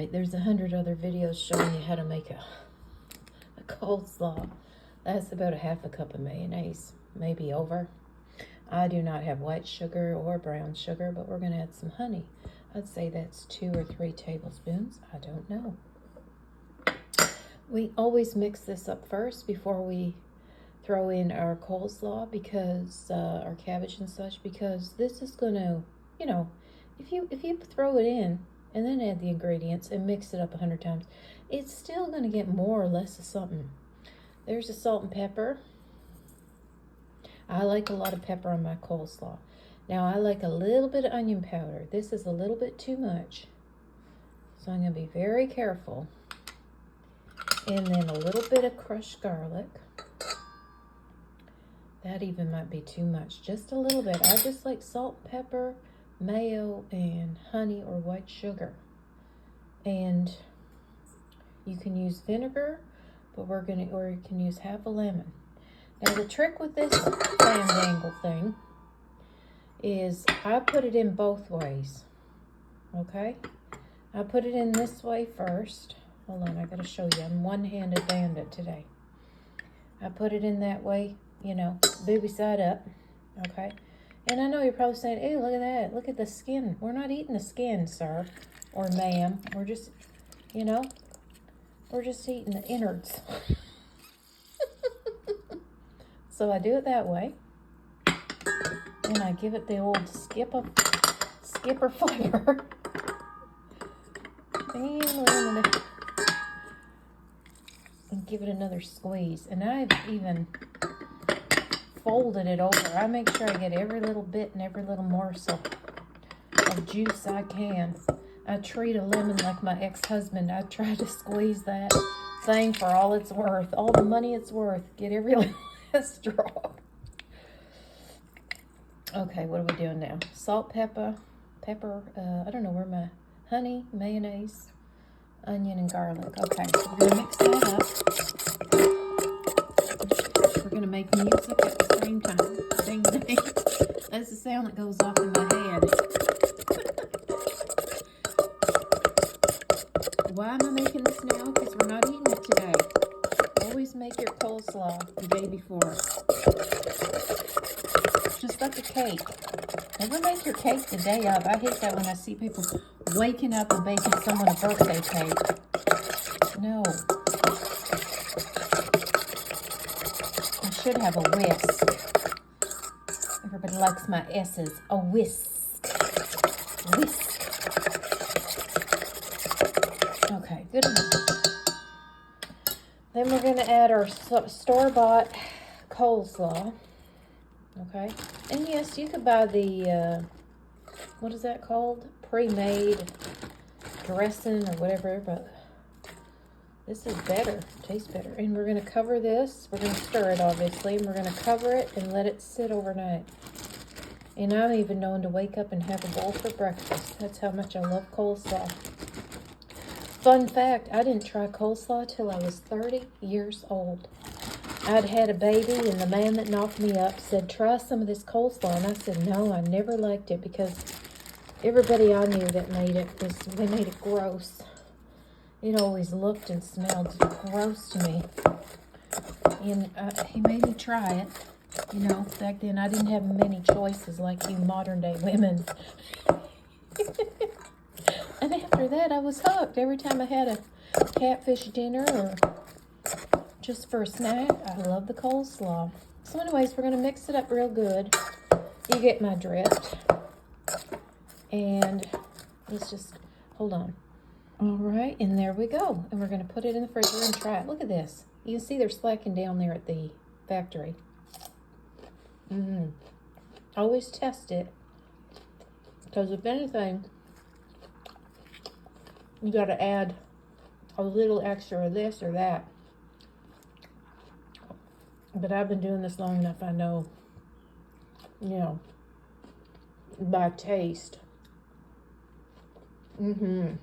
right, there's 100 other videos showing you how to make a coleslaw. That's about a half a cup of mayonnaise, maybe over. I do not have white sugar or brown sugar, but we're going to add some honey. I'd say that's 2 or 3 tablespoons. I don't know. We always mix this up first before we throw in our coleslaw, because our cabbage and such, because this is going to, you know, if you throw it in and then add the ingredients and mix it up 100 times, it's still going to get more or less of something. There's the salt and pepper. I like a lot of pepper on my coleslaw. Now I like a little bit of onion powder. This is a little bit too much, so I'm going to be very careful. And then a little bit of crushed garlic. That even might be too much. Just a little bit. I just like salt, pepper, mayo, and honey or white sugar. And you can use vinegar, but or you can use half a lemon. Now the trick with this fandangle thing is I put it in both ways. Okay? I put it in this way first. Hold on, I gotta show you. I'm one-handed bandit today. I put it in that way, you know, booby side up. Okay? And I know you're probably saying, "Ew, look at that. Look at the skin." We're not eating the skin, sir or ma'am. We're just, you know, we're just eating the innards. So I do it that way. And I give it the old skipper flavor. And give it another squeeze. And I've even folded it over. I make sure I get every little bit and every little morsel of juice I can. I treat a lemon like my ex-husband. I try to squeeze that thing for all it's worth, all the money it's worth. Get every last drop. Okay, what are we doing now? Salt, pepper, I don't know where my honey, mayonnaise, onion, and garlic. Okay, so we're gonna mix that up. We're gonna make music at the same time. Ding, ding. That's the sound that goes off in my head. Why am I making this now? Because we're not eating it today. Always make your coleslaw the day before. Just like a cake. Never make your cake the day of. I hate that when I see people waking up and baking someone a birthday cake. No. I should have a whisk. Everybody likes my S's. A whisk. Whisk. Okay, good enough. Then we're going to add our store-bought coleslaw. Okay, and yes, you could buy the, what is that called? Pre-made dressing or whatever, but this is better, tastes better. And we're going to cover this, we're going to stir it obviously, and we're going to cover it and let it sit overnight. And I'm even known to wake up and have a bowl for breakfast. That's how much I love coleslaw. Fun fact, I didn't try coleslaw till I was 30 years old. I'd had a baby, and the man that knocked me up said, "Try some of this coleslaw." And I said, "No, I never liked it," because everybody I knew that made it, they made it gross. It always looked and smelled gross to me. And he made me try it. You know, back then I didn't have many choices like you modern day women. And after that, I was hooked. Every time I had a catfish dinner or just for a snack, I love the coleslaw. So anyways, we're going to mix it up real good. You get my drift. And let's just, hold on. All right, and there we go. And we're going to put it in the freezer and try it. Look at this. You can see they're slacking down there at the factory. Always test it. Because if anything, you got to add a little extra of this or that. But I've been doing this long enough, I know, you know, by taste. Yum.